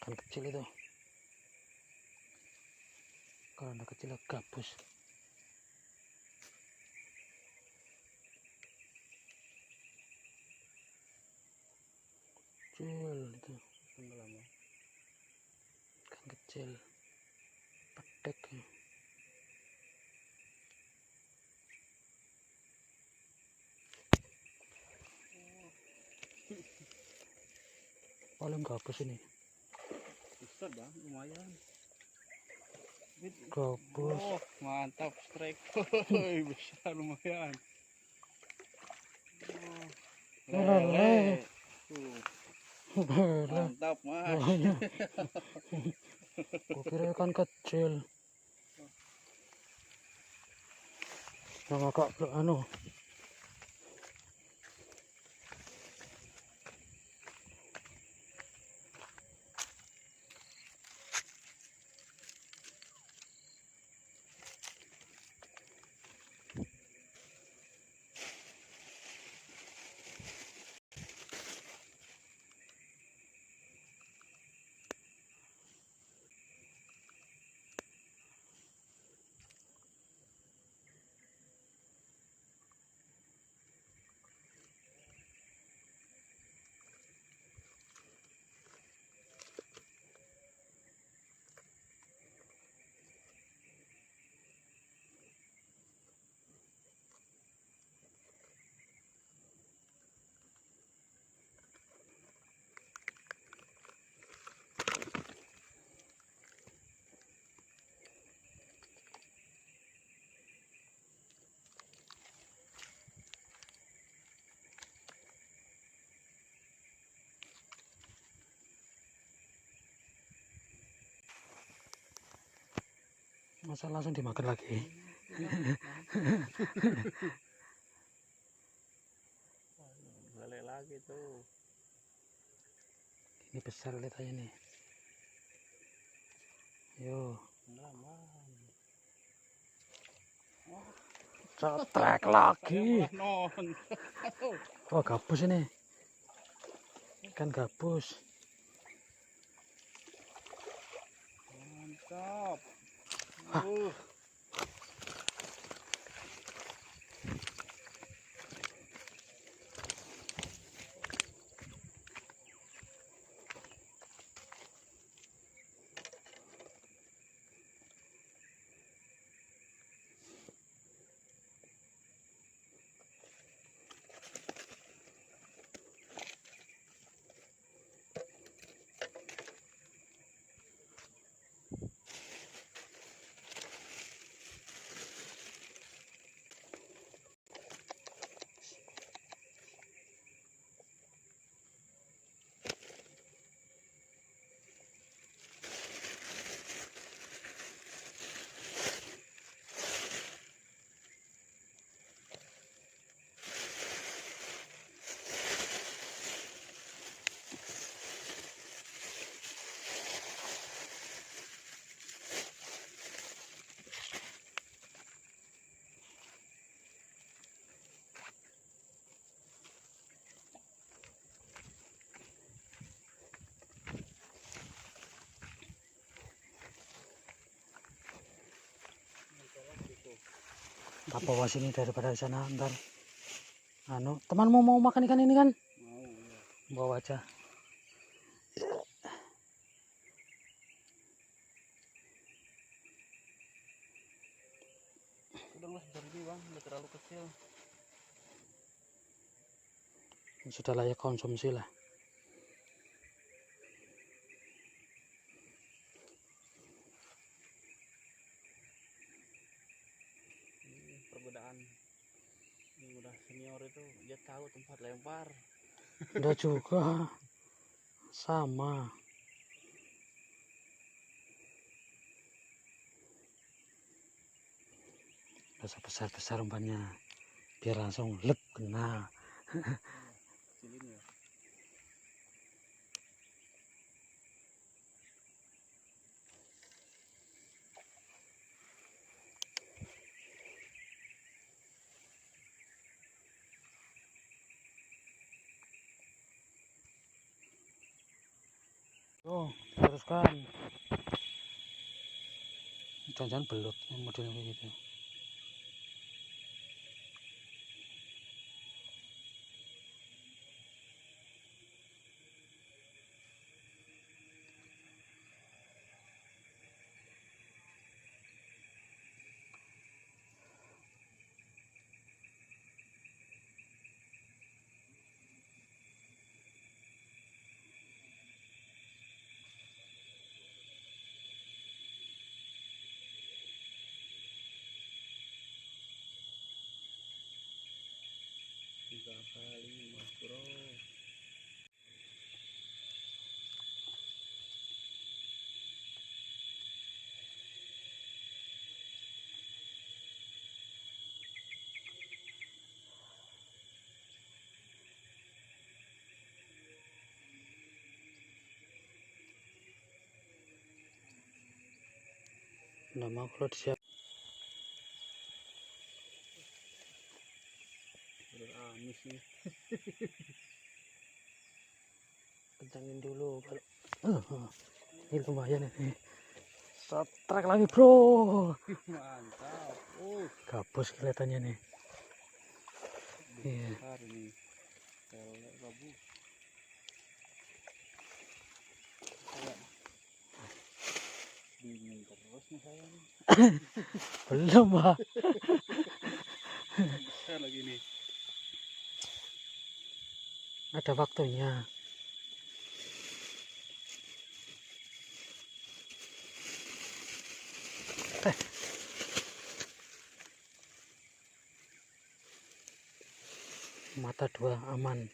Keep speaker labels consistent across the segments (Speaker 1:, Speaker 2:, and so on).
Speaker 1: Ikan kecil itu. Kalau anak kecil gabus. Kecil itu. Ikan kecil. Pedek. Paling gabus ini.
Speaker 2: Besar bang, lumayan.
Speaker 1: Gabus.
Speaker 2: Oh, mantap strike. Besar lumayan.
Speaker 1: Lele.
Speaker 2: Mantap mas.
Speaker 1: Banyak. Kukira ikan kecil. Yang agak anu. Masa langsung dimakan lagi?
Speaker 2: Lele lagi tuh.
Speaker 1: Ini besar, lihat aja nih. Yo, cetek lagi. Wah, gabus ini. Ikan gabus.
Speaker 2: Mantap.
Speaker 1: Apa bawa sini daripada di sana ntar. Anu, temanmu mau makan ikan ini kan?
Speaker 2: Mau ya.
Speaker 1: Bawa aja.
Speaker 2: Udah mas besar ini bang, udah terlalu kecil.
Speaker 1: Sudah layak konsumsi lah.
Speaker 2: Ini perbedaan. Ini udah senior itu dia tahu tempat lempar.
Speaker 1: Udah juga. Sama. Rasa besar-besar umpannya. Biar langsung lep kena.
Speaker 2: Kecilin ya.
Speaker 1: Oh. bro, teruskan. Jangan-jangan belut modelnya begitu.
Speaker 2: Tiga kali mas bro.
Speaker 1: Nggak mau kalau disiap.
Speaker 2: Udah amis nih.
Speaker 1: Kencangin dulu kalau ini lumayan ini. Strike lagi bro.
Speaker 2: Mantap.
Speaker 1: Gabus kelihatannya nih. Iya.
Speaker 2: Besar ini. Kelek babu. Kayak dingin terus nih saya nih.
Speaker 1: Belum pak.
Speaker 2: Besar lagi nih.
Speaker 1: Ada waktunya. Mata dua aman.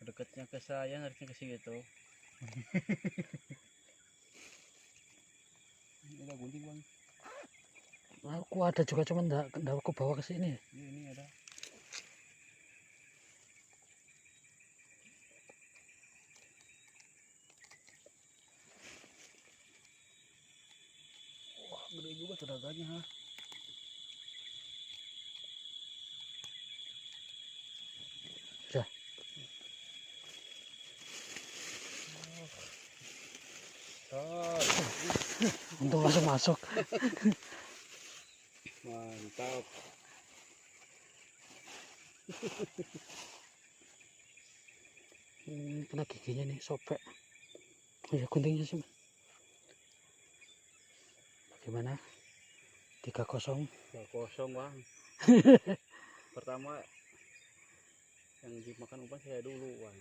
Speaker 2: Dekatnya ke saya, harusnya ke situ. Ini ada gunting bang.
Speaker 1: Aku ada juga cuman enggak aku bawa ke sini.
Speaker 2: Ini ada. Wah, gede juga tenaganya ha.
Speaker 1: Sudah. Untuk masuk.
Speaker 2: Mantap.
Speaker 1: Kena giginya nih, sobek. Oh ya guntingnya sih. Bagaimana? 3-0.
Speaker 2: 2-0 bang. Pertama yang dimakan umpan saya dulu bang.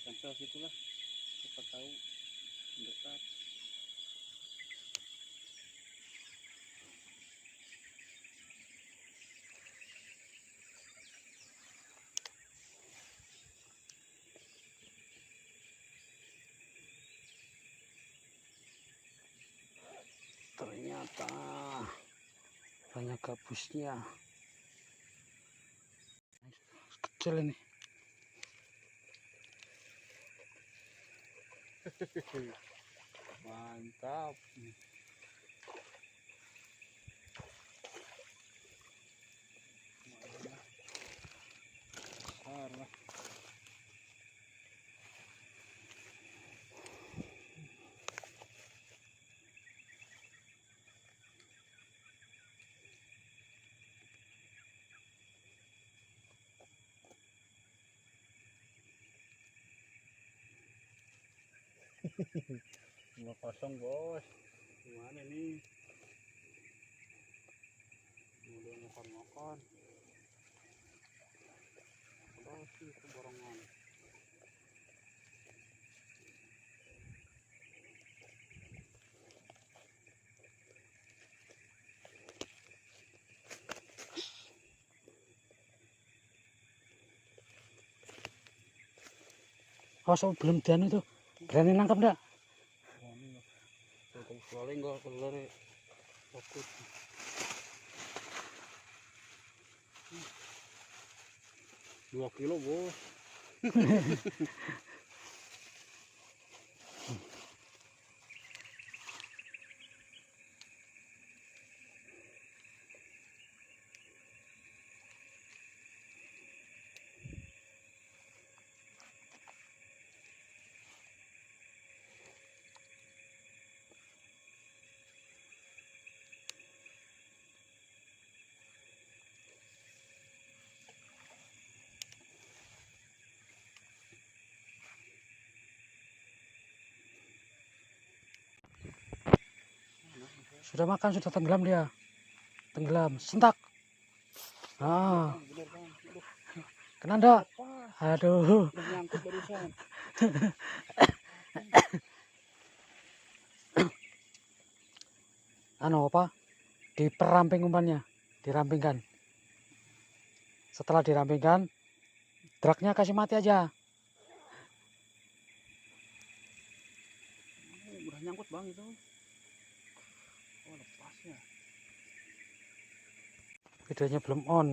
Speaker 2: Tempel situlah, cepat tahu mendekat.
Speaker 1: Ternyata banyak gabusnya. Kecil ini.
Speaker 2: Mantap. Besar lah. Dua kosong bos. Gimana nih? Udah makan. Terus itu borongan.
Speaker 1: Oh, so belum dan itu. Berani nangkap enggak?
Speaker 2: Ini loh. Kalau soalnya enggak keluar takut. 2 kilo bos.
Speaker 1: Sudah makan, sudah tenggelam dia. Tenggelam, sentak. Ah,
Speaker 2: Bener bang. Aduh,
Speaker 1: kena ndak?
Speaker 2: pas.
Speaker 1: Aduh.
Speaker 2: Udah nyangkut barusan.
Speaker 1: Anu apa? Diperamping umpannya, dirampingkan. Setelah dirampingkan, dragnya kasih mati aja.
Speaker 2: Udah nyangkut bang itu. Oh lepasnya.
Speaker 1: Videonya belum on.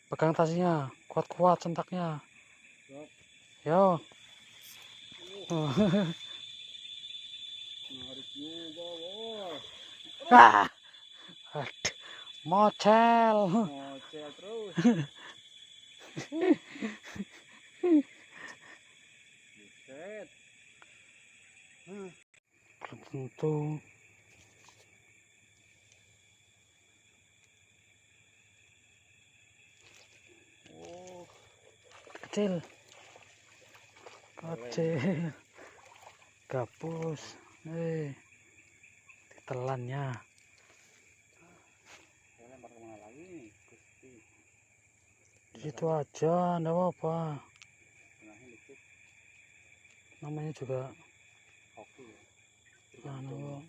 Speaker 1: Pegang tasnya, kuat-kuat sentaknya. Yo.
Speaker 2: Menarik juga bos.
Speaker 1: Ah, aduh, mocel.
Speaker 2: Ngocel terus. Buset.
Speaker 1: Belum tentu.
Speaker 2: Oh,
Speaker 1: Kecil. Kecil. Gabus. Ditelannya.
Speaker 2: saya lempar kemana lagi nih? Gusti.
Speaker 1: Di situ aja, enggak apa-apa.
Speaker 2: Tengahnya dikit.
Speaker 1: Namanya juga
Speaker 2: Hoki ya.
Speaker 1: anu.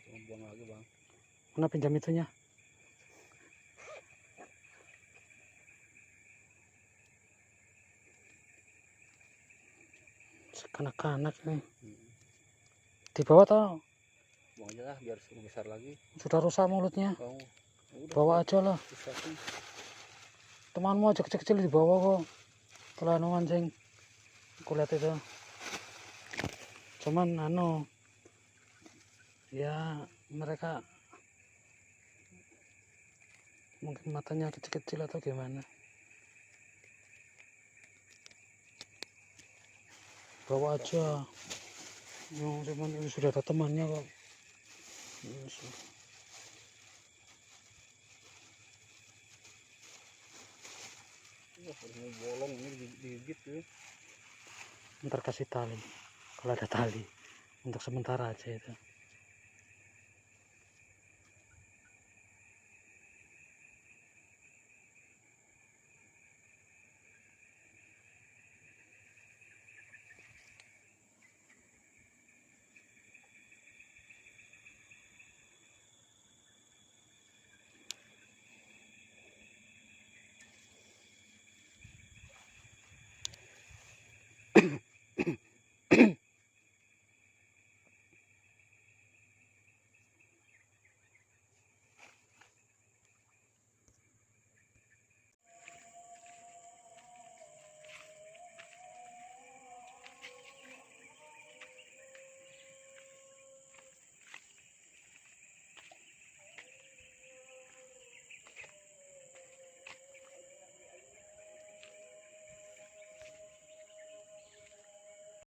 Speaker 2: Cuma buang lagi bang.
Speaker 1: Mana pinjam itunya? Kanak-kanak nih. Di bawah tau?
Speaker 2: Buang aja lah biar lebih besar lagi.
Speaker 1: Sudah rusak mulutnya.
Speaker 2: Oh, udah,
Speaker 1: Bawa aja lah.
Speaker 2: bisa sih.
Speaker 1: Temanmu aja kecil-kecil di bawah kok. Kalau anu mancing. Aku lihat itu. Cuman anu. Ya mereka mungkin matanya kecil-kecil atau gimana. Bawa aja. Cuman ini sudah ada temannya kok.
Speaker 2: Ini bolong ini digigit tuh.
Speaker 1: Ntar kasih tali. Kalau ada tali. Untuk sementara aja itu.